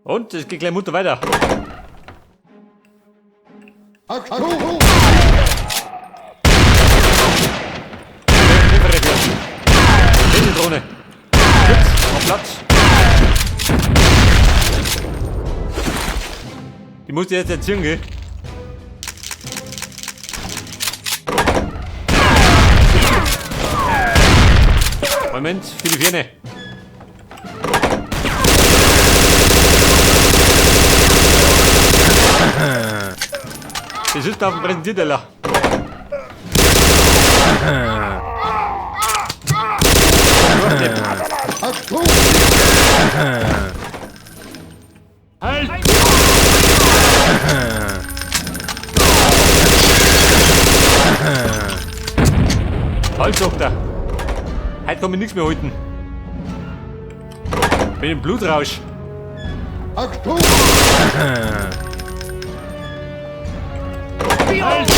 Und es geht gleich munter weiter. Die Drohne. Jetzt, auf Platz. Die musst du jetzt erziehen, gell? Moment, für die Firne. Das ist auf dem Präsentierteller. Halt! Halt, sagt er. Heute kann man nichts mehr halten. Mit dem Blutrausch. Achtung! Halt!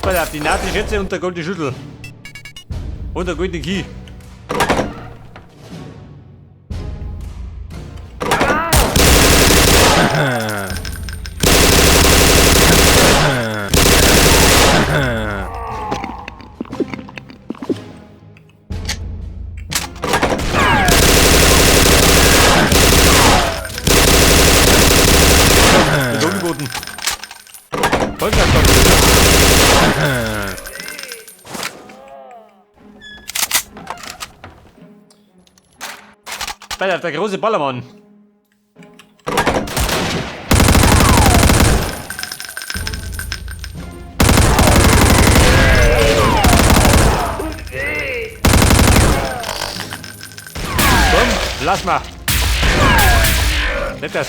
Pass auf, die nahtliche Schätze und der goldene Schüttel. Und der goldene Key. Betonboden. Vollklasstock. Alter, der große Ballermann. Komm, lass mal. Nicht das.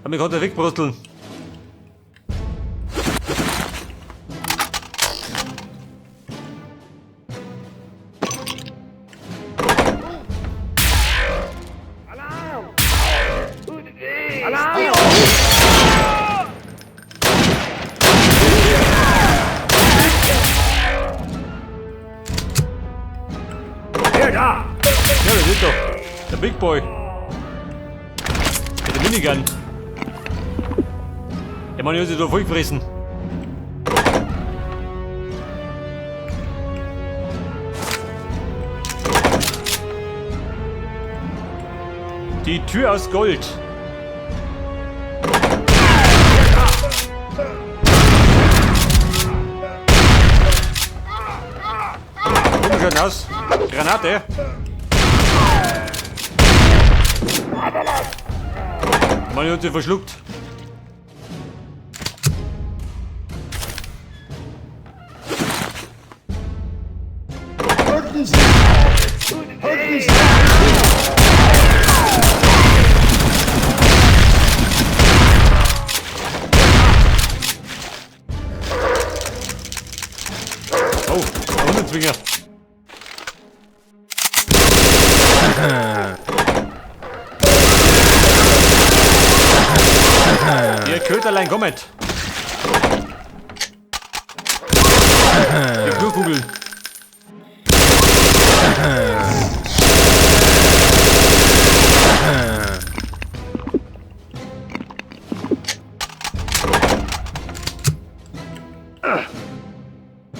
Aber ich kann da wegbrusteln. Ja, das ist doch der Big Boy. Mit dem Minigun. Der Mann hat sich da vollgefressen. Die Tür aus Gold. Wie schaut aus? Granate. Man hat sie verschluckt. Halten Sie! Halten Sie! Oh, der Hundezwinger. Ihr Köterlein kommet. Die Flurkugeln.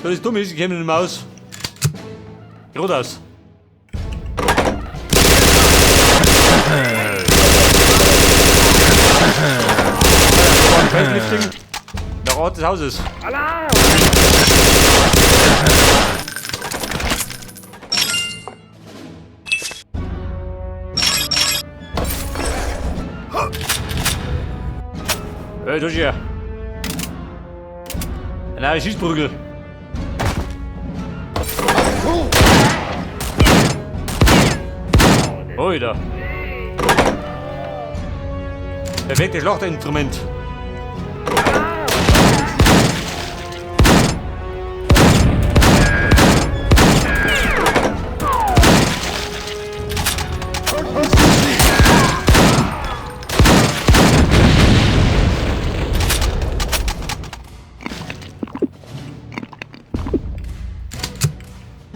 Das dumm ist, ich käme nicht mehr aus. Geradeaus. Weightlifting. Der Ort des Hauses. Alarm! Hey, durch hier. Ein Schießprügel. Oida. Perfektes Schlachtinstrument.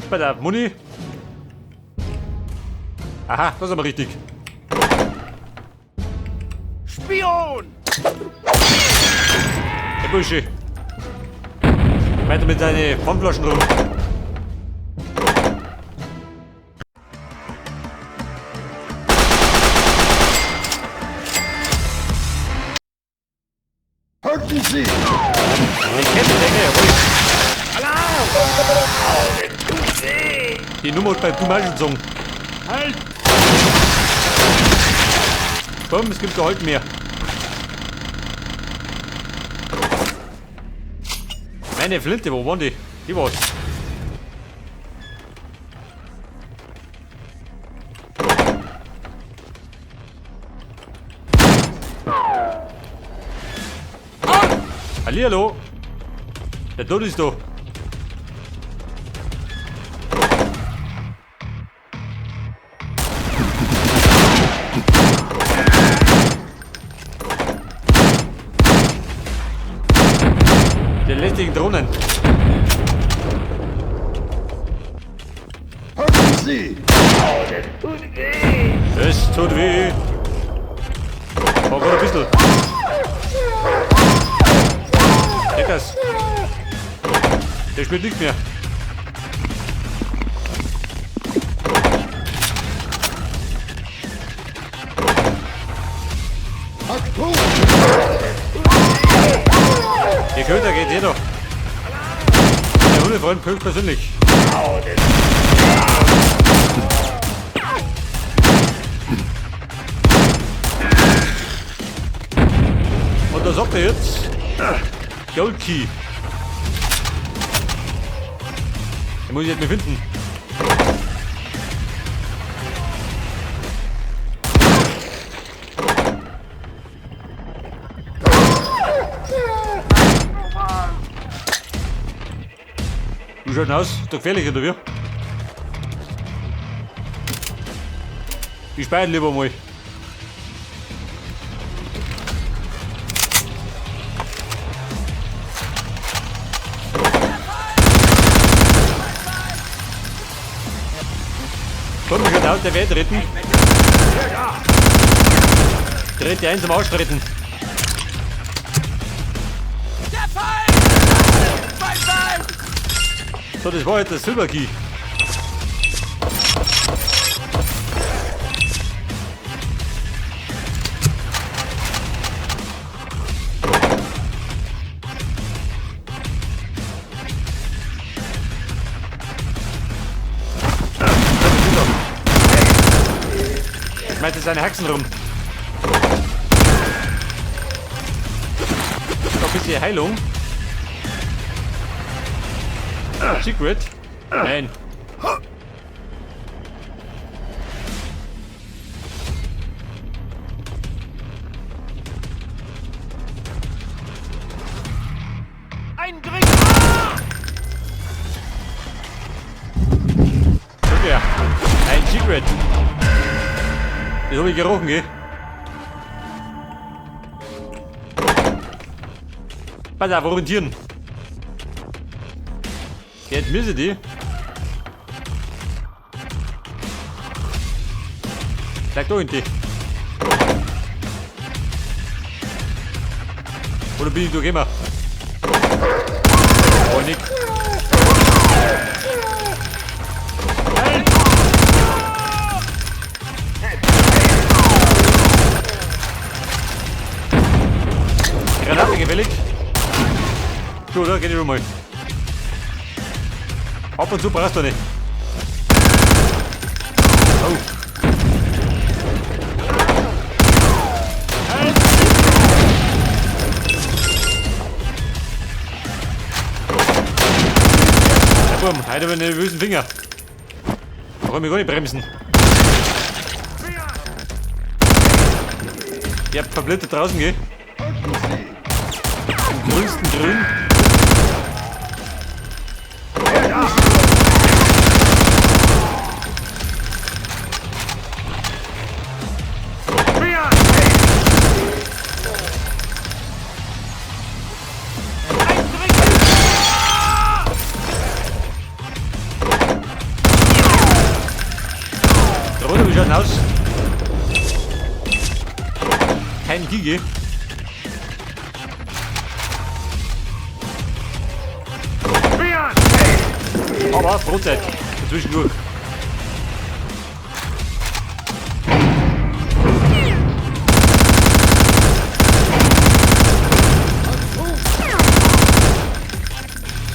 Bei der Muni. Aha, das ist aber richtig. Spion! Der Bursche. Weiter mit seinen Pfandflaschen rum. Halten Sie! Die Kettensäge, jawohl. Die Nummer hat bei Dumage gezogen. Halt! Komm, es gibt gehalten mehr. Meine Flinte, wo waren die? Die war's. Hallihallo! Der Tod ist da. Die lästigen Drohnen. Halten Sie! Es tut weh. War gerade ein bisschen. Deckers. Der spielt nicht mehr. Achtung! Der Köter geht jeder. Der Hundefreund höchst persönlich. Und da sagt er jetzt Gold Key. Den muss ich jetzt mal finden. Wie schaut denn aus? Ist der gefährlich oder wie? Ich speide lieber mal. Komm, ich kann aus der Welt retten. Dreht die eins am Ausschreiten. So, das war jetzt der Silver Key. Schmeißt jetzt seine Haxen rum. Noch ein bisschen Heilung. Secret? Nein. Ein Drink! Guck her. Ein Secret. Das habe ich gerochen, gell? Pass auf, orientieren. Jetzt müssen die. Sag da hinten. Oder bin ich da immer? Oh, nicht. Granate gefällig. So, da geht ich schon mal. Ab und zu brauchst du nicht. Oh. Ja, bumm, heute mit den nervösen Finger. Da kann ich gar nicht bremsen. Ich hab verblitzt draußen, gell? Im grünsten Grün. Oder wie schaut denn aus? Kein Giga. Aber Brotzeit. Dazwischen durch.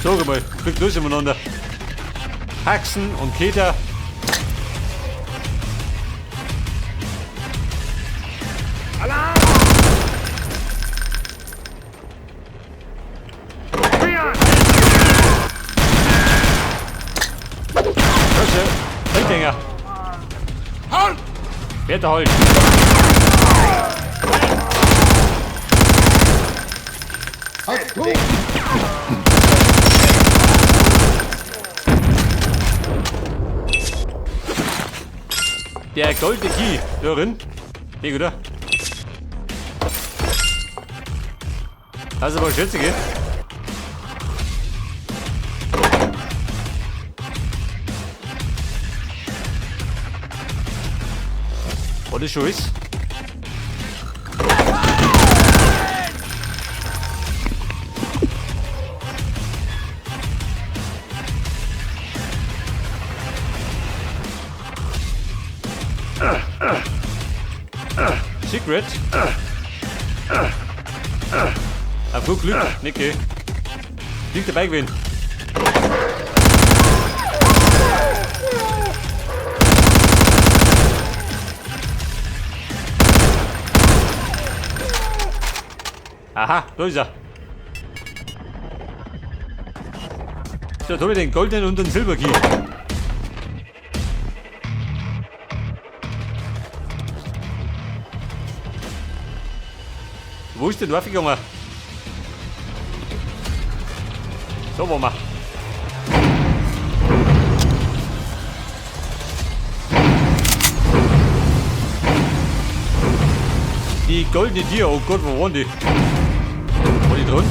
Sag mal, kriegt los miteinander. Haxen und Keter. Alarm! Klasse. Feldgänger. Halt! Weiter halt. Achtung! Der goldene Key. Drin. Nee, oder? Hast du aber Schätze, gell? Was das schon ist? Secret. Auf gut Glück, Nicke. Liegt dabei gewesen. Aha, da ist er. So, da habe ich den goldenen und den Silberkey. Wo ist denn aufgegangen? So waren wir. Die goldene Tier, oh Gott, wo waren die? War die drunter?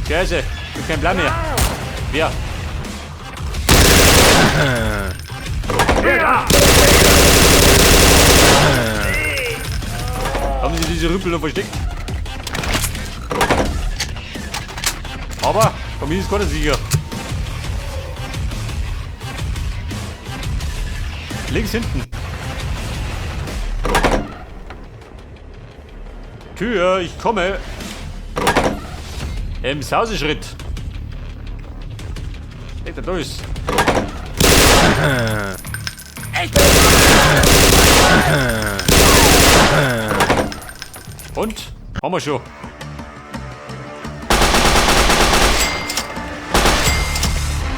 Scheiße, ich hab keinen Plan mehr. Wer? Haben sie diese Rüppel noch versteckt? Aber, von mir ist keiner Sieger. Links hinten. Tür, ich komme. Im Sauseschritt. Hey, da ist. Und? Haben wir schon.